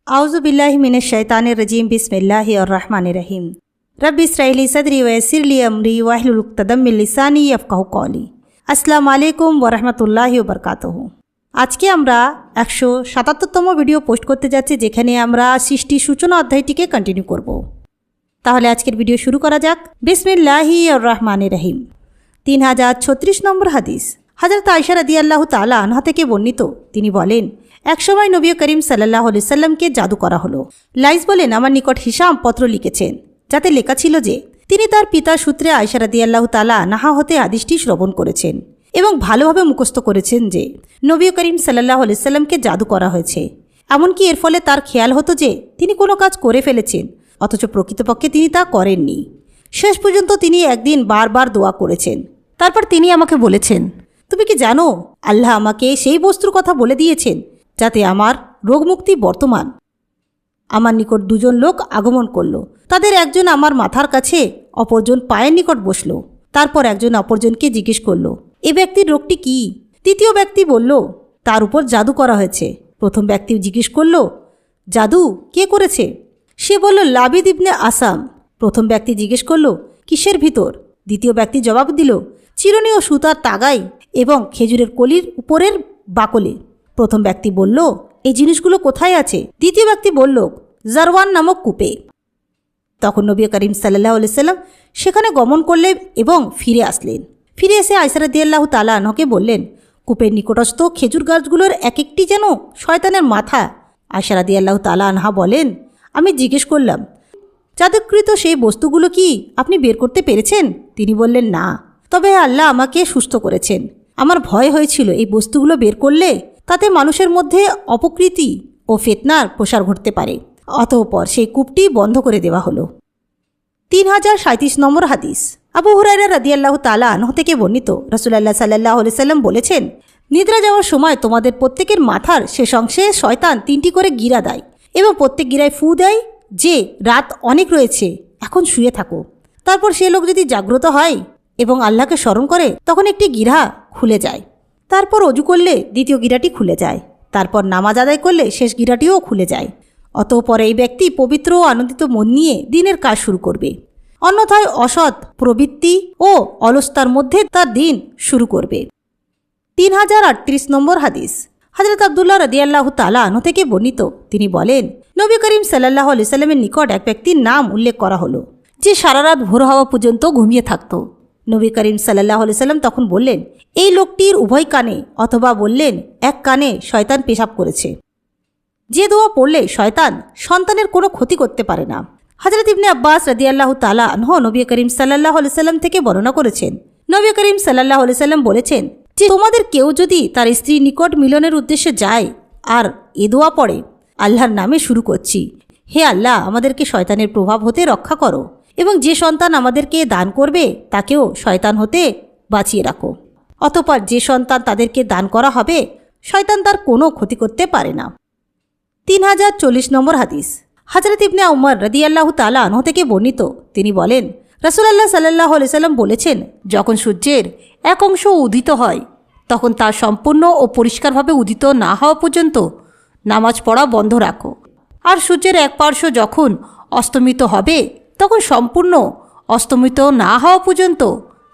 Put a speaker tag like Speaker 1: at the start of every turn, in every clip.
Speaker 1: आउज़ु बिल्लाहि मिनश शैतानिर रजीम बिस्मिल्लाहिर रहमानिर रहीम। रब्बि इश्रह ली सदरी व यस्सिर ली अमरी वाहलुल उक़्दतम मिन लिसानी यफ़क़हू क़ौली। আসসালামু আলাইকুম ওয়া রাহমাতুল্লাহি ওয়া বারাকাতুহু। আজকে আমরা 177তম ভিডিও পোস্ট করতে যাচ্ছি, যেখানে আমরা সৃষ্টি সূচনা অধ্যায়টিকে কন্টিনিউ করব। তাহলে আজকের ভিডিও শুরু করা যাক। বিসমিল্লাহির রহমানির রহিম। 3036 নম্বর হাদিস। হযরত আয়েশা রাদিয়াল্লাহু তাআলা আনহা থেকে বর্ণিত, তিনি বলেন, একসময় নবী করিম সাল্লাল্লাহু আলাইহি সাল্লামকে জাদু করা হলো। লাইস বলেন, আমার নিকট হিশাম পত্র লিখেছেন, যাতে লেখা ছিল যে তিনি তার পিতার সূত্রে আয়েশা রাদিয়াল্লাহু তাআলা আনহা হতে হাদিসটি শ্রবণ করেছেন এবং ভালোভাবে মুখস্থ করেছেন যে নবী করিম সাল্লাল্লাহু আলাইহি সাল্লামকে জাদু করা হয়েছে। এমনকি এর ফলে তার খেয়াল হতো যে তিনি কোনো কাজ করে ফেলেছেন, অথচ প্রকৃতপক্ষে তিনি তা করেননি। শেষ পর্যন্ত তিনি একদিন বারবার দোয়া করেছেন। তারপর তিনি আমাকে বলেছেন, তুমি কি জানো, আল্লাহ আমাকে সেই বস্তুর কথা বলে দিয়েছেন যাতে আমার রোগমুক্তি বর্তমান। আমার নিকট দুজন লোক আগমন করল। তাদের একজন আমার মাথার কাছে, অপরজন পায়ের নিকট বসল। তারপর একজন অপরজনকে জিজ্ঞেস করল, এ ব্যক্তির রোগটি কি? তৃতীয় ব্যক্তি বলল, তার উপর জাদু করা হয়েছে। প্রথম ব্যক্তি জিজ্ঞেস করল, জাদু কে করেছে? সে বলল, লাবিদ ইবনে আসাম। প্রথম ব্যক্তি জিজ্ঞেস করল, কিসের ভিতর? দ্বিতীয় ব্যক্তি জবাব দিল, চিরুনি ও সুতার তাগাই এবং খেজুরের কলির উপরের বাকলে। প্রথম ব্যক্তি বলল, এই জিনিসগুলো কোথায় আছে? দ্বিতীয় ব্যক্তি বলল, জারওয়ান নামক কূপে। তখন নবী করিম সাল্লাল্লাহু আলাইহি সাল্লাম সেখানে গমন করলেন এবং ফিরে আসলেন। ফিরে এসে আয়েশা রাদিয়াল্লাহু তাআলা আনহাকে বললেন, কূপের নিকটস্থ খেজুর গাছগুলোর এক একটি যেন শয়তানের মাথা। আয়েশা রাদিয়াল্লাহু তাআলা আনহা বলেন, আমি জিজ্ঞেস করলাম, জাদুকৃত সেই বস্তুগুলো কি আপনি বের করতে পেরেছেন? তিনি বললেন, না, তবে আল্লাহ আমাকে সুস্থ করেছেন। আমার ভয় হয়েছিল এই বস্তুগুলো বের করলে তাতে মানুষের মধ্যে অপকৃতি ও ফিতনার প্রসার ঘটতে পারে। অতঃপর সেই কূপটি বন্ধ করে দেওয়া হলো। 3037 নম্বর হাদিস। আবু হুরায়রা রাদিয়াল্লাহু তাআলা আনহু থেকে বর্ণিত, রাসূলুল্লাহ সাল্লাল্লাহু আলাইহি সাল্লাম বলেছেন, নিদ্রা যাওয়ার সময় তোমাদের প্রত্যেকের মাথার শেষ অংশে শয়তান 3টি করে গিরা দেয় এবং প্রত্যেক গিরায় ফু দেয় যে রাত অনেক রয়েছে, এখন শুয়ে থাকো। তারপর সে লোক যদি জাগ্রত হয় এবং আল্লাহকে স্মরণ করে, তখন একটি গিরা খুলে যায়। তারপর অজু করলে দ্বিতীয় গিরাটি খুলে যায়। তারপর নামাজ আদায় করলে শেষ গিরাটিও খুলে যায়। অতঃপর এই ব্যক্তি পবিত্র ও আনন্দিত মন নিয়ে দিনের কাজ শুরু করবে। অন্যথায় অসৎ প্রবৃত্তি ও অলসতার মধ্যে তার দিন শুরু করবে। 3038 নম্বর হাদিস। হযরত আব্দুল্লাহ রাদিয়াল্লাহু তাআলা আনহু থেকে বর্ণিত, তিনি বলেন, নবী করিম সাল্লাল্লাহু আলাইহি সাল্লামের নিকট এক ব্যক্তির নাম উল্লেখ করা হলো, যে সারা রাত ভোর হওয়া পর্যন্ত ঘুমিয়ে থাকত। নবী করিম সাল্লাল্লাহু আলাইহি সাল্লাম তখন বললেন, এই লোকটির উভয় কানে অথবা বললেন এক কানে শয়তান পেশাব করেছে। যে দোয়া পড়লে শয়তান সন্তানের কোনো ক্ষতি করতে পারে না। হযরত ইবনে আব্বাস রাদিয়াল্লাহু তাআলা আনহু নবী করিম সাল্লাল্লাহু আলাইহি সাল্লাম থেকে বর্ণনা করেছেন, নবী করিম সাল্লাল্লাহু আলাইহি সাল্লাম বলেছেন যে তোমাদের কেউ যদি তার স্ত্রীর নিকট মিলনের উদ্দেশ্যে যায় আর এ দোয়া পড়ে, আল্লাহর নামে শুরু করছি, হে আল্লাহ, আমাদেরকে শয়তানের প্রভাব হতে রক্ষা করো এবং যে সন্তান আমাদেরকে দান করবে তাকেও শয়তান হতে বাঁচিয়ে রাখো। অতঃপর যে সন্তান তাদেরকে দান করা হবে, শয়তান তার কোনো ক্ষতি করতে পারে না। 3040 নম্বর হাদিস। হযরত ইবনে উমর রাদিয়াল্লাহু তাআলা আনহু থেকে বর্ণিত, তিনি বলেন, রাসূলুল্লাহ সাল্লাল্লাহু আলাইহি সাল্লাম বলেছেন, যখন সূর্যের এক অংশ উদিত হয়, তখন তা সম্পূর্ণ ও পরিষ্কারভাবে উদিত না হওয়া পর্যন্ত নামাজ পড়া বন্ধ রাখো। আর সূর্যের এক পার্শ্ব যখন অস্তমিত হবে, তখন সম্পূর্ণ অস্তমিত না হওয়া পর্যন্ত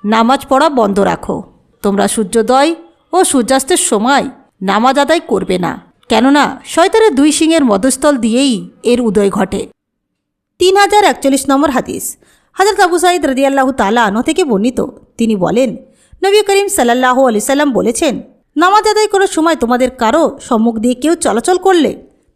Speaker 1: নামাজ পড়া বন্ধ রাখো। তোমরা সূর্যোদয় ও সূর্যাস্তের সময় নামাজ আদায় করবে না, কেননা শয়তানের 2 সিংহের মধ্যস্থল দিয়েই এর উদয় ঘটে। 3041 নম্বর হাদিস। হযরত আবু সাঈদ রাদিয়াল্লাহু তাআলা আনহু থেকে বর্ণিত, তিনি বলেন, নবী করিম সাল্লাল্লাহু আলাইহি সাল্লাম বলেছেন, নামাজ আদায় করার সময় তোমাদের কারো সম্মুখ দিয়ে কেউ চলাচল করলে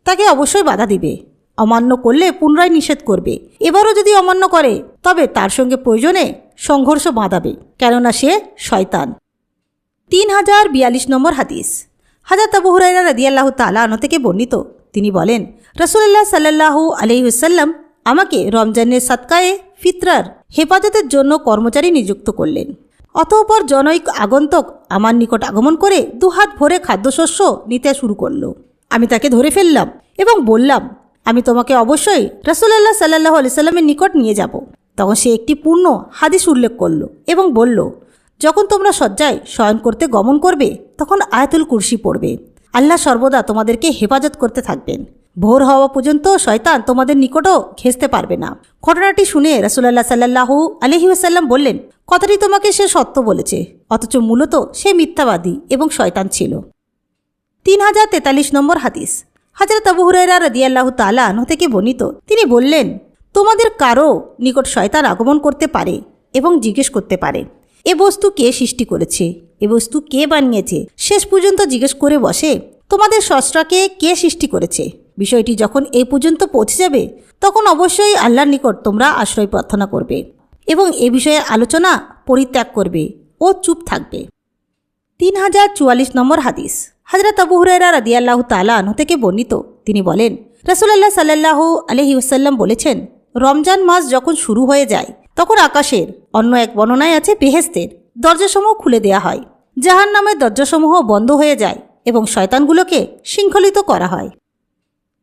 Speaker 1: তাকে অবশ্যই বাধা দিবে। অমান্য করলে পুনরায় নিষেধ করবে। এবারও যদি অমান্য করে, তবে তার সঙ্গে প্রয়োজনে সংঘর্ষ বাঁধাবে, কেননা সে শয়তান। 3042 নম্বর হাদিস। হযরত আবু হুরায়রা রাদিয়াল্লাহু তাআলা আনহু থেকে বর্ণিত, তিনি বলেন, রাসূলুল্লাহ সাল্লাল্লাহু আলাইহি ওয়াসাল্লাম আমাকে রমজানের সাদকায়ে ফিতরার হেফাজতের জন্য কর্মচারী নিযুক্ত করলেন। অতঃপর জনৈক আগন্তুক আমার নিকট আগমন করে 2 হাত ভরে খাদ্যশস্য নিতে শুরু করল। আমি তাকে ধরে ফেললাম এবং বললাম, আমি তোমাকে অবশ্যই রাসূলুল্লাহ সাল্লাল্লাহু আলাইহি সাল্লামের নিকট নিয়ে যাব। তখন সে একটি পূর্ণ হাদিস উল্লেখ করল এবং বলল, যখন তোমরা শয্যায় শয়ন করতে গমন করবে, তখন আয়াতুল কুরসি পড়বে। আল্লাহ সর্বদা তোমাদেরকে হেফাজত করতে থাকবেন। ভোর হওয়া পর্যন্ত শয়তান তোমাদের নিকটও ঘেঁষতে পারবে না। ঘটনাটি শুনে রাসূলুল্লাহ সাল্লাল্লাহু আলাইহি ওয়াসাল্লাম বললেন, কথাটি তোমাকে সে সত্য বলেছে, অথচ মূলত সে মিথ্যাবাদী এবং শয়তান ছিল। 3043 নম্বর হাদিস। হযরত আবু হুরায়রা রাদিয়াল্লাহু তাআলা আনহু থেকে বর্ণিত, তিনি বললেন, তোমাদের কারো নিকট শয়তান আগমন করতে পারে এবং জিজ্ঞেস করতে পারে, এ বস্তু কে সৃষ্টি করেছে, এ বস্তু কে বানিয়েছে। শেষ পর্যন্ত জিজ্ঞেস করে বসে, তোমাদের স্রষ্টাকে কে সৃষ্টি করেছে। বিষয়টি যখন এই পর্যন্ত পৌঁছে যাবে তখন অবশ্যই আল্লাহর নিকট তোমরা আশ্রয় প্রার্থনা করবে এবং এ বিষয়ে আলোচনা পরিত্যাগ করবে ও চুপ থাকবে। 3044 নম্বর হাদিস। হযরত আবু হুরায়রা রাদিয়াল্লাহু তাআলা আনহু থেকে বর্ণিত, তিনি বলেন, রাসূলুল্লাহ সাল্লাল্লাহু আলাইহি ওয়াসাল্লাম বলেছেন, রমজান মাস যখন শুরু হয়ে যায় তখন আকাশের, অন্য এক বর্ণনায় আছে বেহেশতের দরজাসমূহ খুলে দেয়া হয়, জাহান্নামের দরজাসমূহ বন্ধ হয়ে যায় এবং শয়তানগুলোকে শৃঙ্খলিত করা হয়।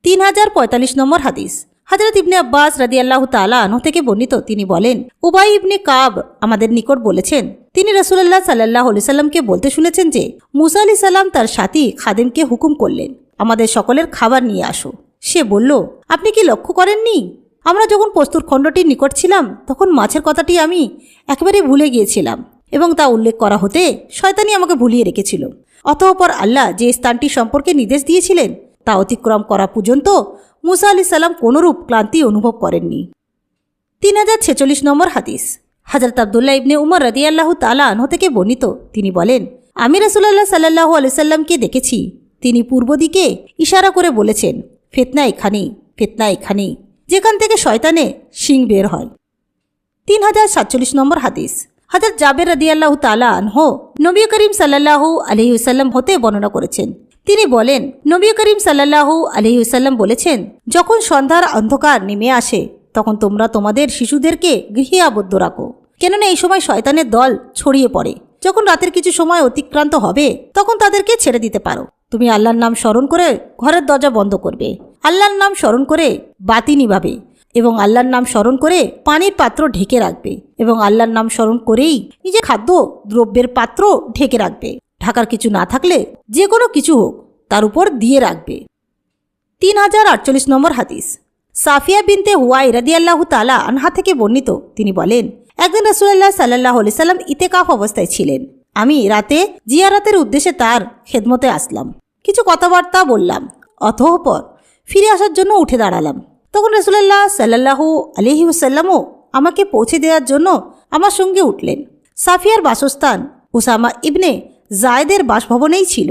Speaker 1: 3045 নম্বর হাদিস। হযরত ইবনে আব্বাস রাদিয়াল্লাহু তাআলা আনহু থেকে বর্ণিত, তিনি বলেন, উবাই ইবনে কাব আমাদের নিকট বলেছেন, তিনি রাসূলুল্লাহ সাল্লাল্লাহু আলাইহি সাল্লামকে বলতে শুনেছেন যে মুসা আলাইহিস সালাম তার সাথী খাদেমকে হুকুম করলেন, আমাদের সকলের খাবার নিয়ে আসো। সে বলল, আপনি কি লক্ষ্য করেননি, আমরা যখন প্রস্তুর খণ্ডটির নিকট ছিলাম তখন মাছের কথাটি আমি একেবারে ভুলে গিয়েছিলাম এবং তা উল্লেখ করা হতে শয়তানি আমাকে ভুলিয়ে রেখেছিল। অতঃপর আল্লাহ যে স্থানটি সম্পর্কে নির্দেশ দিয়েছিলেন তা অতিক্রম করা পর্যন্ত মুসা আলাইহিস সালাম কোনরূপ ক্লান্তি অনুভব করেননি। 3046 নম্বর হাদিস। হযরত আব্দুল্লাহ ইবনে উমর রাদিয়াল্লাহু তাআলা আনহু থেকে বর্ণিত, তিনি বলেন, আমি রাসূলুল্লাহ সাল্লাল্লাহু আলাইহি সাল্লামকে দেখেছি, তিনি পূর্ব দিকে ইশারা করে বলেছেন, ফিতনা এখানেই, ফিতনা এখানেই, যেখান থেকে শয়তানে শিং বের হয়। 3047 নম্বর হাদিস। হযরত জাবের রাদিয়াল্লাহু তাআলা আনহু নবী করিম সাল্লাল্লাহু আলাইহি ওয়াসাল্লাম হতে বর্ণনা করেছেন, তিনি বলেন, নবী করিম সাল্লাল্লাহু আলাইহি ওয়াসাল্লাম বলেছেন, যখন সন্ধ্যার অন্ধকার নেমে আসে তখন তোমরা তোমাদের শিশুদেরকে গৃহে আবদ্ধ রাখো, কেননা এই সময় শয়তানের দল ছড়িয়ে পড়ে। যখন রাতের কিছু সময় অতিক্রান্ত হবে তখন তাদেরকে ছেড়ে দিতে পারো। তুমি আল্লাহর নাম স্মরণ করে ঘরের দরজা বন্ধ করবে, আল্লাহর নাম স্মরণ করে বাতি নিভাবে এবং আল্লাহর নাম স্মরণ করে পানির পাত্র ঢেকে রাখবে এবং আল্লাহর নাম স্মরণ করেই নিজের খাদ্য দ্রব্যের পাত্র ঢেকে রাখবে। ঢাকার কিছু না থাকলে যে কোনো কিছু হোক তার উপর দিয়ে রাখবে। 3048 নম্বর হাদিস। সাফিয়া বিনতে হুয়াই রাদিয়াল্লাহু তাআলা আনহা থেকে বর্ণিত, তিনি বলেন, একদিন রাসূলুল্লাহ সাল্লাল্লাহু আলাইহি সাল্লাম ইতিকাফ অবস্থায় ছিলেন। আমি রাতে জিয়ারাতের উদ্দেশ্যে তার খেদমতে আসলাম, কিছু কথাবার্তা বললাম, অতঃপর ফিরে আসার জন্য উঠে দাঁড়ালাম। তখন রাসূলুল্লাহ সাল্লাল্লাহু আলাইহি ওয়াসাল্লামও আমাকে পৌঁছে দেওয়ার জন্য আমার সঙ্গে উঠলেন। সাফিয়ার বাসস্থান উসামা ইবনে জায়েদের বাসভবনেই ছিল।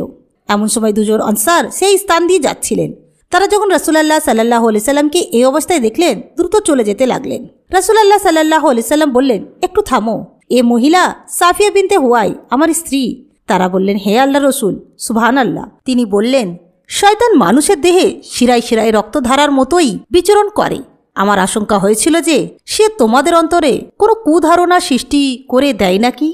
Speaker 1: এমন সময় দুজন আনসার সেই স্থান দিয়ে যাচ্ছিলেন। তারা যখন রাসূলুল্লাহ সাল্লাল্লাহু আলাইহি সাল্লামকে এই অবস্থায় দেখলেন দ্রুত চলে যেতে লাগলেন। রাসূলুল্লাহ সাল্লাল্লাহু আলাইহি সাল্লাম বললেন, একটু থামো, এ মহিলা সাফিয়া বিনতে হুয়াই আমার স্ত্রী। তারা বললেন, হে আল্লাহর রাসূল, সুবহানাল্লাহ। তিনি বললেন, শয়তান মানুষের দেহে শিরায় শিরায় রক্তধারার মতোই বিচরণ করে। আমার আশঙ্কা হয়েছিল যে সে তোমাদের অন্তরে কোনো কুধারণা সৃষ্টি করে দেয় নাকি।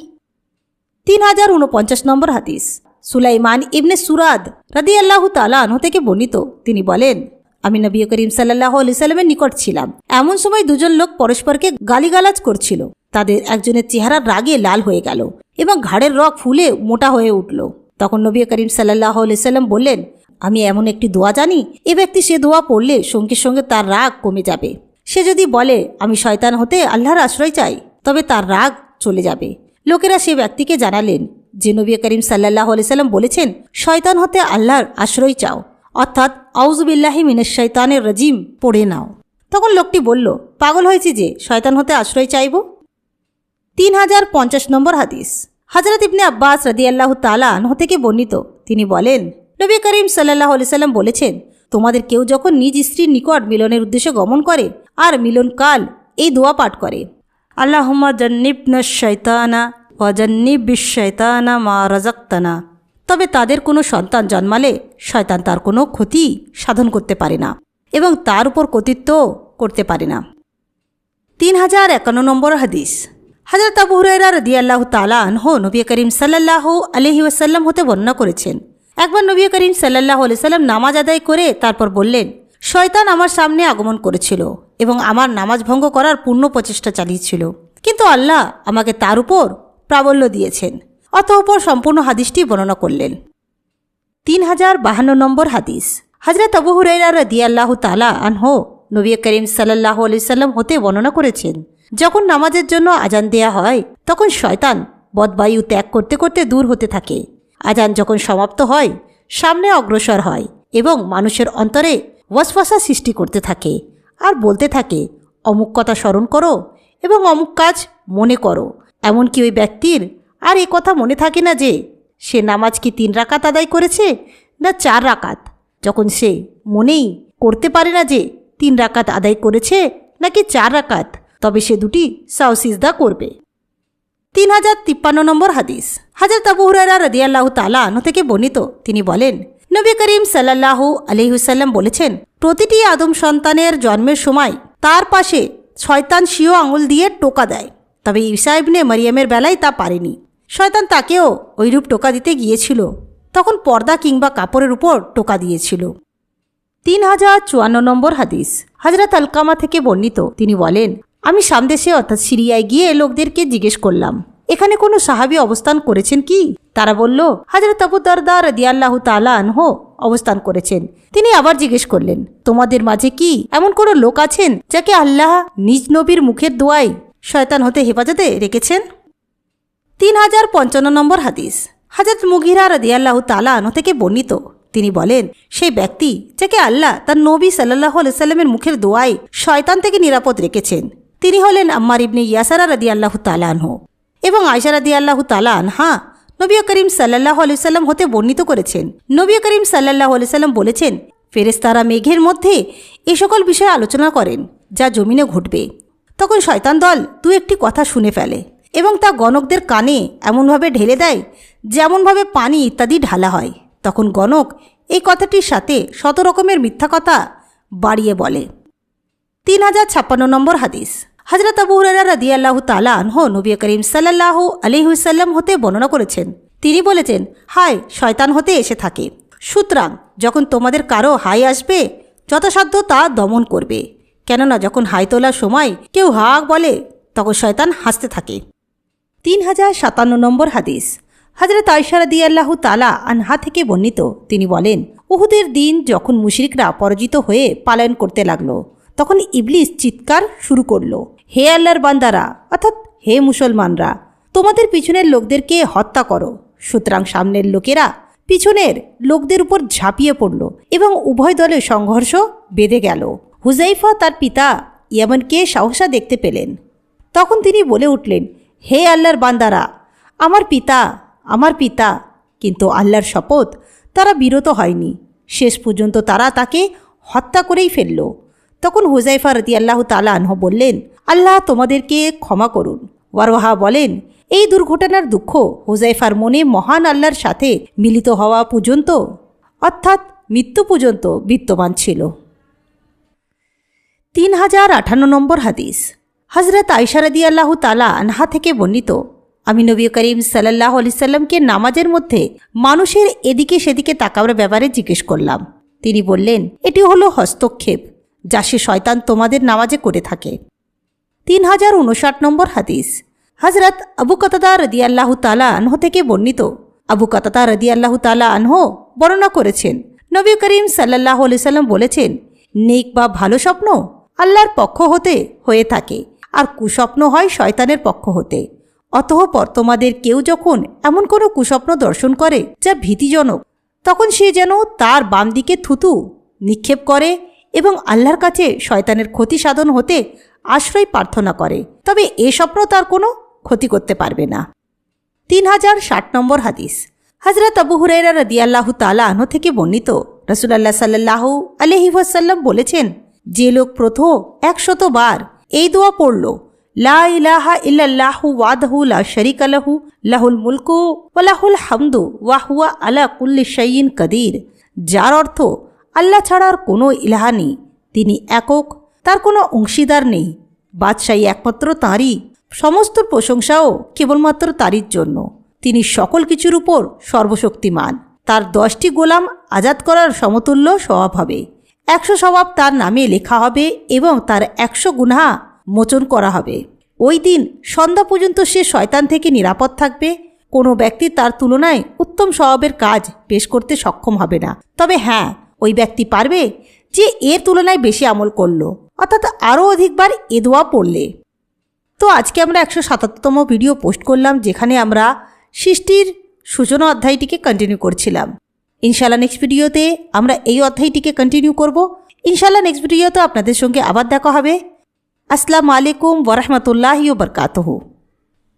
Speaker 1: 3049 নম্বর হাদিস। সুলাইমান ইবনে সুরাদ রাদিয়াল্লাহু তাআলা আনহু থেকে বর্ণিত, তিনি বলেন, আমি নবী করিম সাল্লাল্লাহু আলাইহি সাল্লামের নিকট ছিলাম। এমন সময় দুজন লোক পরস্পরকে গালিগালাজ করছিল। তাদের একজনের চেহারা রাগে লাল হয়ে গেল এবং ঘাড়ের রগ ফুলে মোটা হয়ে উঠল। তখন নবী করিম সাল্লাল্লাহু আলাইহি সাল্লাম বললেন, আমি এমন একটি দোয়া জানি, এ ব্যক্তি সে দোয়া পড়লে সঙ্গে সঙ্গে তার রাগ কমে যাবে। সে যদি বলে আমি শয়তান হতে আল্লাহর আশ্রয় চাই, তবে তার রাগ চলে যাবে। লোকেরা সে ব্যক্তিকে জানালেন যে নবী করিম সাল্লাল্লাহু আলাইহি সাল্লাম বলেছেন, শয়তান হতে আল্লাহর আশ্রয় চাও, অর্থাৎ আউযু বিল্লাহি মিনাশ শাইতানির রাজিম পড়ে নাও। তখন লোকটি বলল, পাগল হয়েছি যে শয়তান হতে আশ্রয় চাইব। 3050 নম্বর হাদিস। হযরত ইবনে আব্বাস রাদিয়াল্লাহু তাআলা আনহু থেকে বর্ণিত, তিনি বলেন, নবী করিম সাল্লাল্লাহু আলাইহি সাল্লাম বলেছেন, তোমাদের কেউ যখন নিজ স্ত্রীর নিকট মিলনের উদ্দেশ্যে গমন করে আর মিলনকাল এই দোয়া পাঠ করে, আল্লাহুম্মা জান্নিবনাশ শাইতানা ওয়া জান্নিবিশ শাইতানা মা রাযাকতানা, তবে তাদের কোনো সন্তান জন্মালে শয়তান তার কোনো ক্ষতি সাধন করতে পারে না এবং তার উপর কর্তৃত্ব করতে পারে না। 3051 নম্বর হাদিস। হযরত আবু হুরায়রা রাদিয়াল্লাহু তাআলা আনহু নবী করিম সাল্লাল্লাহু আলাইহি ওয়াসাল্লাম হতে বর্ণনা করেছেন, একবার নবী করিম সাল্লাল্লাহু আলাইহি সাল্লাম নামাজ আদায় করে তারপর বললেন, শয়তান আমার সামনে আগমন করেছিল এবং আমার নামাজ ভঙ্গ করার পূর্ণ প্রচেষ্টা চালিয়েছিল, কিন্তু আল্লাহ আমাকে তার উপর প্রাবল্য দিয়েছেন। অতঃপর সম্পূর্ণ হাদিসটি বর্ণনা করলেন। 3052 নম্বর হাদিস। হযরত আবু হুরায়রা রাদিয়াল্লাহু তাআলা আনহু নবী করিম সাল্লাল্লাহু আলাইহি সাল্লাম হতে বর্ণনা করেছেন, যখন নামাজের জন্য আজান দেয়া হয় তখন শয়তান বদবায়ু ত্যাগ করতে করতে দূর হতে থাকে। আজান যখন সমাপ্ত হয় সামনে অগ্রসর হয় এবং মানুষের অন্তরে ওয়াসওয়াসা সৃষ্টি করতে থাকে আর বলতে থাকে, অমুক কথা স্মরণ করো এবং অমুক কাজ মনে করো। এমনকি ওই ব্যক্তির আর এ কথা মনে থাকে না যে সে নামাজ কি 3 রাকাত আদায় করেছে না 4 রাকাত। যখন সে মনেই করতে পারে না যে 3 রাকাত আদায় করেছে নাকি 4 রাকাত, তবে সে দুটি সাওসিজদা করবে। 3053 নম্বর হাদিস। হযরত আবু হুরায়রা রাদিয়াল্লাহু তাআলা আনহু থেকে বর্ণিত, তিনি বলেন, নবী করিম সাল্লাল্লাহু আলাইহি ওয়াসাল্লাম বলেছেন, প্রতিটি আদম সন্তানের জন্মের সময় তার পাশে শয়তান স্বীয় আঙুল দিয়ে টোকা দেয়। তবে ঈসা ইবনে মারিয়ামের বেলায় তা পারেনি। শয়তান তাকেও ওইরূপ টোকা দিতে গিয়েছিল, তখন পর্দা কিংবা কাপড়ের উপর টোকা দিয়েছিল। 3054 নম্বর হাদিস। হযরত আলকামা থেকে বর্ণিত, তিনি বলেন, আমি সামদেশে অর্থাৎ সিরিয়ায় গিয়ে লোকদেরকে জিজ্ঞেস করলাম, এখানে কোনো সাহাবী অবস্থান করেছেন কি? তারা বলল, হযরত আবু দারদা রাদিয়াল্লাহু তাআলা আনহু অবস্থান করেছেন। তিনি আবার জিজ্ঞেস করলেন, তোমাদের মাঝে কি এমন কোনো লোক আছেন যাকে আল্লাহ নিজ নবীর মুখের দোয়ায় শয়তান হতে হেফাজতে রেখেছেন? 3055 নম্বর হাদিস। হযরত মুগিরা রাদিয়াল্লাহু তাআলা আনহু থেকে বর্ণিত, তিনি বলেন, সেই ব্যক্তি যাকে আল্লাহ তার নবী সাল্লাল্লাহু আলাইহি সাল্লামের মুখের দোয়ায় শয়তান থেকে নিরাপদ রেখেছেন, তিনি হলেন আম্মার ইবনে ইয়াসার রাদিয়াল্লাহু তাআলা আনহু। এবং আয়েশা রাদিয়াল্লাহু তাআলা আনহা নবী করিম সাল্লাল্লাহু আলাইহি সাল্লাম হতে বর্ণিত করেছেন, নবী করিম সাল্লাল্লাহু আলাইহি সাল্লাম বলেছেন, ফেরেশতারা মেঘের মধ্যে এই সকল বিষয়ে আলোচনা করেন যা জমিনে ঘটবে। তখন শয়তান দল দু একটি কথা শুনে ফেলে এবং তা গণকদের কানে এমনভাবে ঢেলে দেয় যেমনভাবে পানি ইত্যাদি ঢালা হয়। তখন গণক এই কথাটির সাথে 100 রকমের মিথ্যা কথা বাড়িয়ে বলে। 3056 নম্বর হাদিস। হযরত আবু হুরায়রা রাদিয়াল্লাহু তাআলা আনহু নবী করিম সাল্লাল্লাহু আলাইহি ওয়াসাল্লাম হতে বর্ণনা করেছেন, তিনি বলেছেন, হায় শয়তান হতে এসে থাকে। সুতরাং যখন তোমাদের কারো হাই আসবে যথাসাধ্য তা দমন করবে, কেননা যখন হাই তোলার সময় কেউ হাক বলে তখন শয়তান হাসতে থাকে। 3057 নম্বর হাদিস। হযরত আয়েশা রাদিয়াল্লাহু তাআলা আনহা থেকে বর্ণিত, তিনি বলেন, উহুদের দিন যখন মুশরিকরা পরাজিত হয়ে পালায়ন করতে লাগলো, তখন ইবলিস চিৎকার শুরু করলো, হে আল্লাহর বান্দারা অর্থাৎ হে মুসলমানরা, তোমাদের পিছনের লোকদেরকে হত্যা করো। সুতরাং সামনের লোকেরা পিছনের লোকদের উপর ঝাঁপিয়ে পড়ল এবং উভয় দলের সংঘর্ষ বেঁধে গেল। হুযাইফা তার পিতা ইয়ামানকে সাহসা দেখতে পেলেন। তখন তিনি বলে উঠলেন, হে আল্লাহর বান্দারা, আমার পিতা, আমার পিতা। কিন্তু আল্লাহর শপথ, তারা বিরত হয়নি। শেষ পর্যন্ত তারা তাকে হত্যা করেই ফেলল। তখন হুযাইফা রাদিয়াল্লাহু তাআলা আনহু বললেন, আল্লাহ তোমাদেরকে ক্ষমা করুন। ওয়ারওয়াহা বলেন, এই দুর্ঘটনার দুঃখ হুযাইফার মনে মহান আল্লাহর সাথে মিলিত হওয়া পর্যন্ত অর্থাৎ মৃত্যু পর্যন্ত বিদ্যমান ছিল। 3058 নম্বর হাদিস। হযরত আয়েশা রাদিয়াল্লাহু তাআলা আনহা থেকে বর্ণিত, আমি নবী করিম সাল্লাল্লাহু আলাইহি সাল্লামকে নামাজের মধ্যে মানুষের এদিকে সেদিকে তাকাবার ব্যাপারে জিজ্ঞেস করলাম। তিনি বললেন, এটি হলো হস্তক্ষেপ যা সে শয়তান তোমাদের নামাজে করে থাকে। 3059 নম্বর হাদিস। হযরত আবু কাতাদা রাদিয়াল্লাহু তাআলা আনহু থেকে বর্ণিত, আবু কাতাদা রাদিয়াল্লাহু তাআলা আনহু বর্ণনা করেছেন, নবী করিম সাল্লাল্লাহু আলাইহি সাল্লাম বলেছেন, নেক বা ভালো স্বপ্ন আল্লাহর পক্ষ হতে হয়ে থাকে আর কুস্বপ্ন হয় শয়তানের পক্ষ হতে। অতঃপর তোমাদের কেউ যখন এমন কোনো কুস্বপ্ন দর্শন করে যা ভীতিজনক, তখন সে যেন তার বাম দিকে থুতু নিক্ষেপ করে এবং আল্লাহর কাছে শয়তানের ক্ষতি সাধন হতে আশ্রয় প্রার্থনা করে, তবে এ স্বপ্ন তার কোনো ক্ষতি করতে পারবে না। 3060 নম্বর হাদিস। হযরত আবু হুরায়রা রাদিয়াল্লাহু তাআলা আনহু থেকে বর্ণিত, রাসূলুল্লাহ সাল্লাল্লাহু আলাইহি ওয়াসাল্লাম বলেছেন, যে লোক প্রথম 100 বার এই দোয়া পড়ল, লা ইলাহা ইল্লাল্লাহু ওয়াহদাহু লা শারীকা লাহু লাহুল মুলকু ওয়া লাহুল হামদু ওয়া হুয়া আলা কুল্লি শাইইন কাদির, যার অর্থ আল্লাহ ছাড়া আর কোনো ইলাহা নেই, তিনি একক, তার কোনো অংশীদার নেই, বাদশাহী একমাত্র তাঁরই, সমস্ত প্রশংসাও কেবলমাত্র তাঁরই জন্য, তিনি সকল কিছুর উপর সর্বশক্তিমান, তার 10টি গোলাম আজাদ করার সমতুল্য স্বভাব হবে, 100 স্বভাব তার নামে লেখা হবে এবং তার 100 গুনাহ মোচন করা হবে। ওই দিন সন্ধ্যা পর্যন্ত সে শয়তান থেকে নিরাপদ থাকবে। কোনো ব্যক্তি তার তুলনায় উত্তম স্বভাবের কাজ পেশ করতে সক্ষম হবে না। তবে হ্যাঁ, ওই ব্যক্তি পারবে যে এর তুলনায় বেশি আমল করলো, অর্থাৎ আরও অধিকবার এ দোয়া পড়লে। তো আজকে আমরা 177তম ভিডিও পোস্ট করলাম, যেখানে আমরা সৃষ্টির সূচনা অধ্যায়টিকে কন্টিনিউ করছিলাম। ইনশাল্লাহ নেক্সট ভিডিওতে আমরা এই অধ্যায়টিকে কন্টিনিউ করব। ইনশাল্লাহ নেক্সট ভিডিওতে আপনাদের সঙ্গে আবার দেখা হবে। আসসালামু আলাইকুম ওয়া রাহমাতুল্লাহি ওয়া বারাকাতুহু।